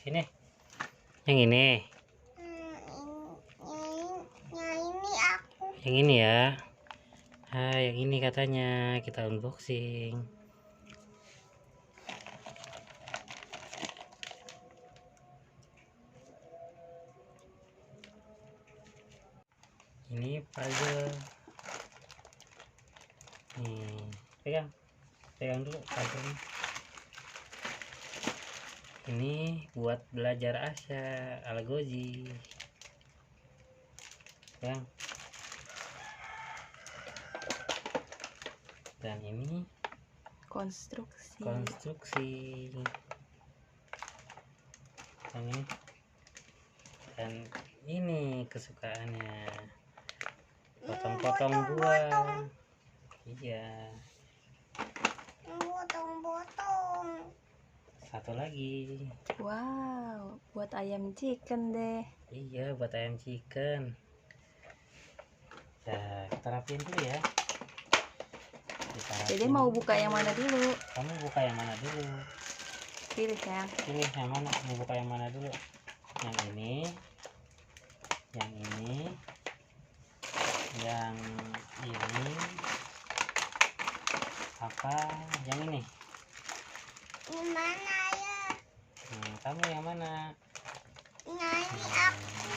Sini. Yang ini. Ini aku. Yang ini ya. Nah, yang ini katanya kita unboxing. Ini puzzle. Nih, pegang dulu puzzle. Ini buat belajar Asya Algozi. Pegang. Dan ini Konstruksi. Dan ini kesukaannya, potong-potong buah. Iya, Potong-potong. satu lagi. Wow, buat ayam chicken deh. Iya, buat ayam chicken. Nah, kita rapiin dulu ya. Jadi mau buka yang mana dulu? Kamu buka yang mana dulu? Pilih sayang. Pilih yang mana? Mau buka yang mana dulu? Yang ini, yang ini, yang ini, apa? Yang ini? Yang mana ya? Kamu yang mana? Nah, ini aku.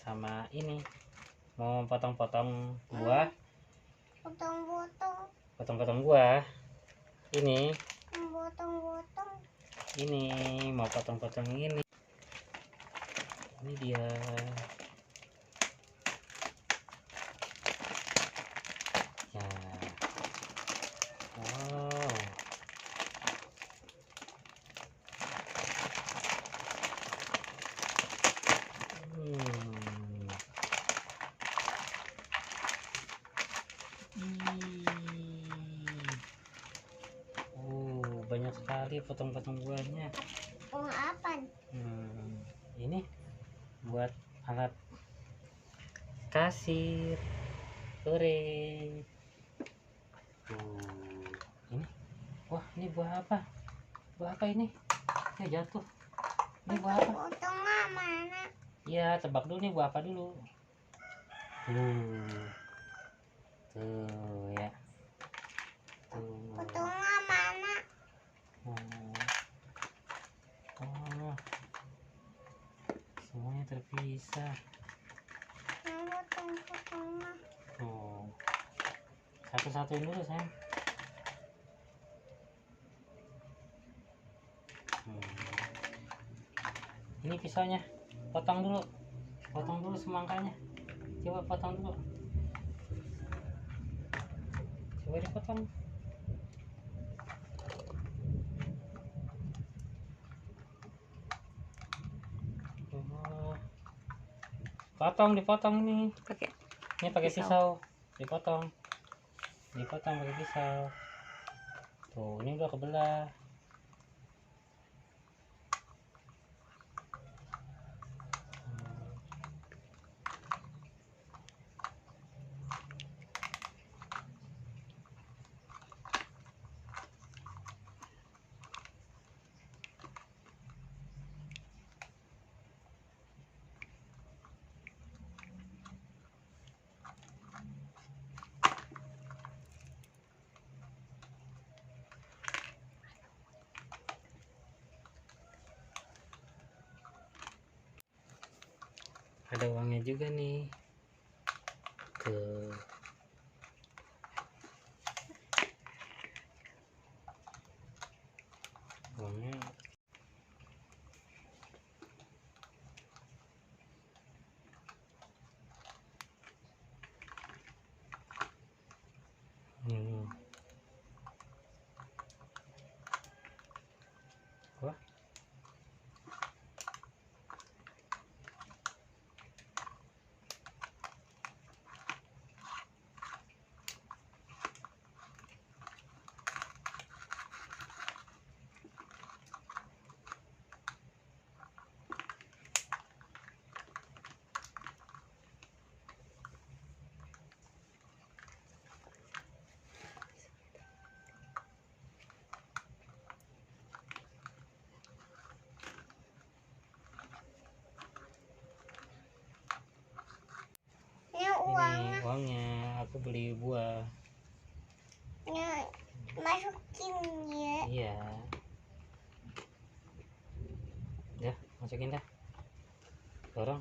Sama ini. Mau potong-potong buah? Potong-potong buah. Ini. Potong-potong. Ini mau potong-potong ini. Ini dia. Ya. Wow. Banyak sekali potong-potong buahnya. Apa? Ini buat alat kasir. Sore. Ini. Wah, ini buah apa? Buah apa ini? Jatuh. Ini buah apa? Potongnya mana? Iya, tebak dulu nih buah apa dulu. Tuh ya. Potongnya mana? Oh, semuanya terpisah. Potongnya. Satu-satuin dulu sayang. Ini pisaunya, potong dulu semangkanya. Coba potong dulu. Coba dipotong. Dipotong ini. Ini pakai pisau. Dipotong pakai pisau. Tuh, ini udah kebelah. Ada uangnya juga nih. Tuh. Uangnya. Wah. beli buah. Ya, masukin ya. Iya. Dah, masukin dah. Dorong.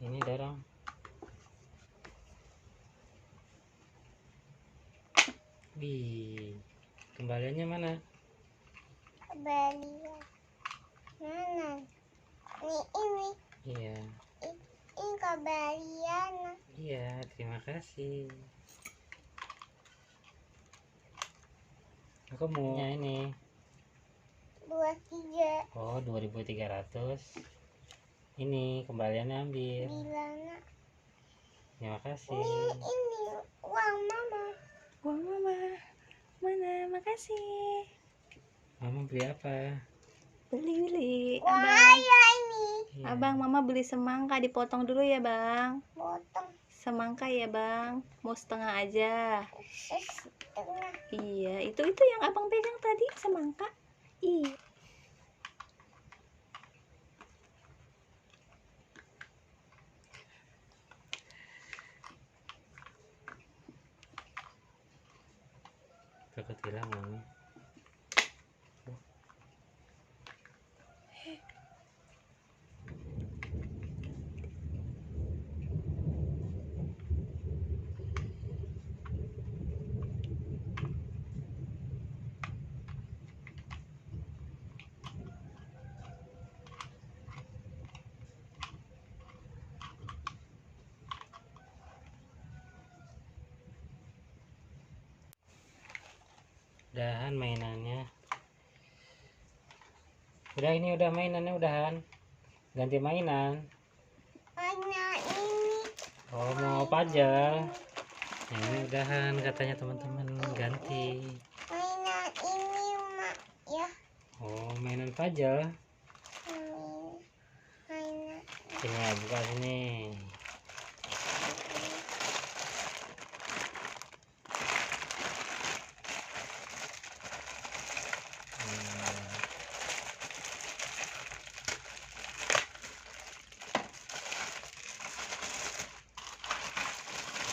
Ini dorong. Wih, kembaliannya mana? Kembalian mana? Ini Iya. ini kembalian. Iya, terima kasih. Aku mau ini. 23 Oh, 2.300. Ini kembaliannya ambil. bilangnya. Terima kasih. Ini uang mama. Uang mama. Mana? Makasih. Mama beli apa? Beli. Uang Abang. ayah ini. Iya. Abang, mama beli semangka, dipotong dulu ya, Bang. Potong Semangka ya, Bang. Mau setengah aja. setengah. Iya, itu yang Abang pegang tadi, semangka. Iya. Takut hilang mama. Udahan mainannya. Udah, ini udah mainannya udahan. Ganti mainan. Mana ini? Oh, mau puzzle. Nah, ini udahan katanya teman-teman, ganti. Mainan ini mak ya. Oh, mainan puzzle. Mainan. Sini ya, buka sini.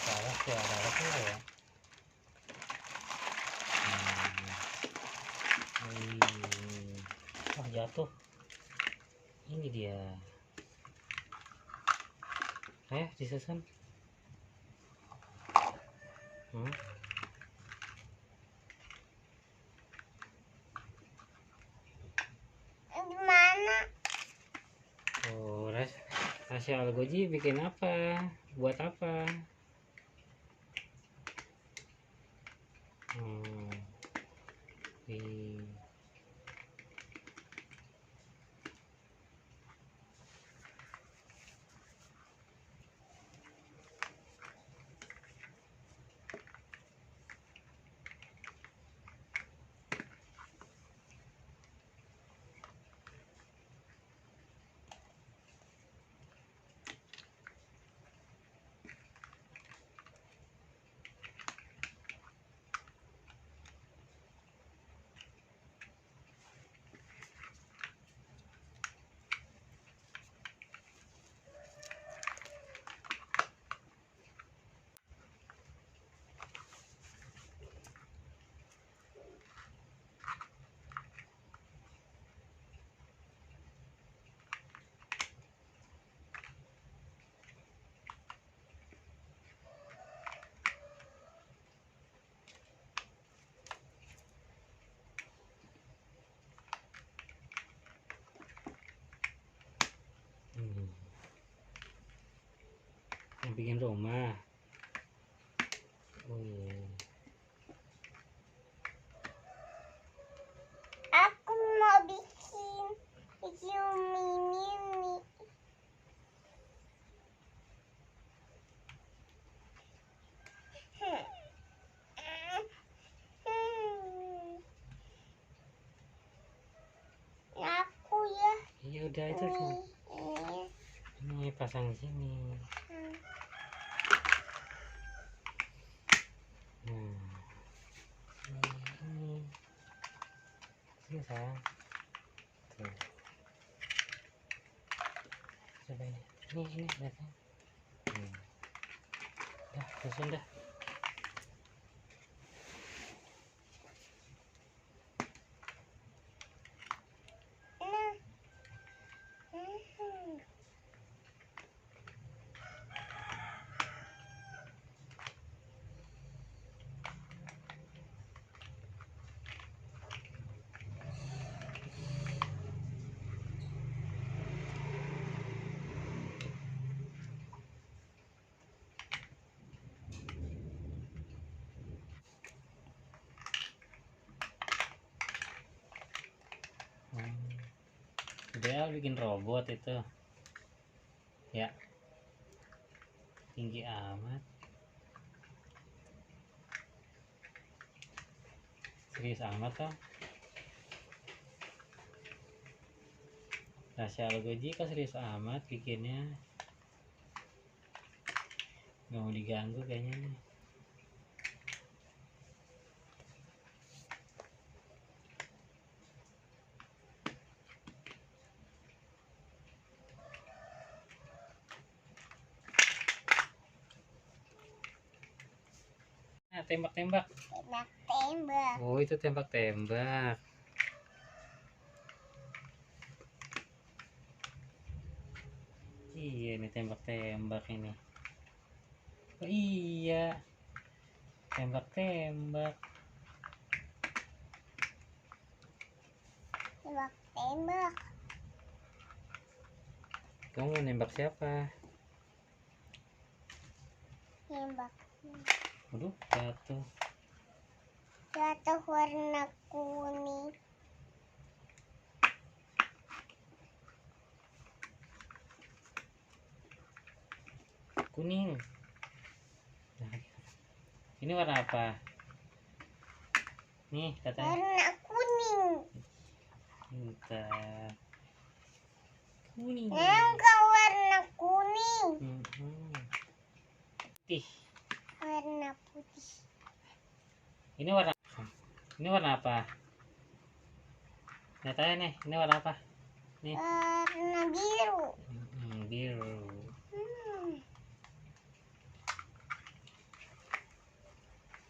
Salah ya, ada apa ya? Wah, jatuh. Ini dia. Disusun. Di mana? Oh, Rasya Algoji bikin apa? Buat apa? Wih. Yang bikin rumah. Oh iya. Aku mau bikin mini. Aku ya. Iya udah itu tuh. Ini pasang di sini. Nah, ini sayang. Tuh. Coba ini datang. Dah, susun dah. Nah. Hmm. Ideal bikin robot itu. Ya. Tinggi amat. Serius amat toh. Rahasia Algoji kok serius amat bikinnya. Nggak mau diganggu kayaknya nih. Nah, tembak-tembak. Tembak-tembak. Oh, itu tembak-tembak. Iya, ini tembak-tembak ini. Oh iya, tembak-tembak. Tembak-tembak. Kamu mau nembak siapa? Tembak. Waduh, jatuh. Jatuh warna kuning. Kuning. Nah, ini warna apa? Nih, katanya. Warna kuning. Bentar. Kuning. Enggak warna kuning. Putih. Warna putih. Ini warna apa? Lihat aja nih, ini warna apa? Nih. Warna biru. Biru.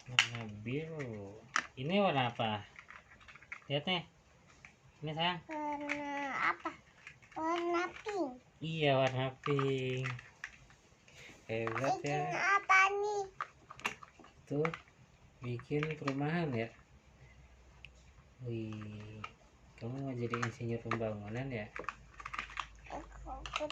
Warna biru. Ini warna apa? Lihat nih. Ini sayang. Warna apa? Warna pink. Iya, warna pink. Hebat Bikin ya. apa nih? Tuh, bikin perumahan ya. Wih, kamu mau jadi insinyur pembangunan ya? Aku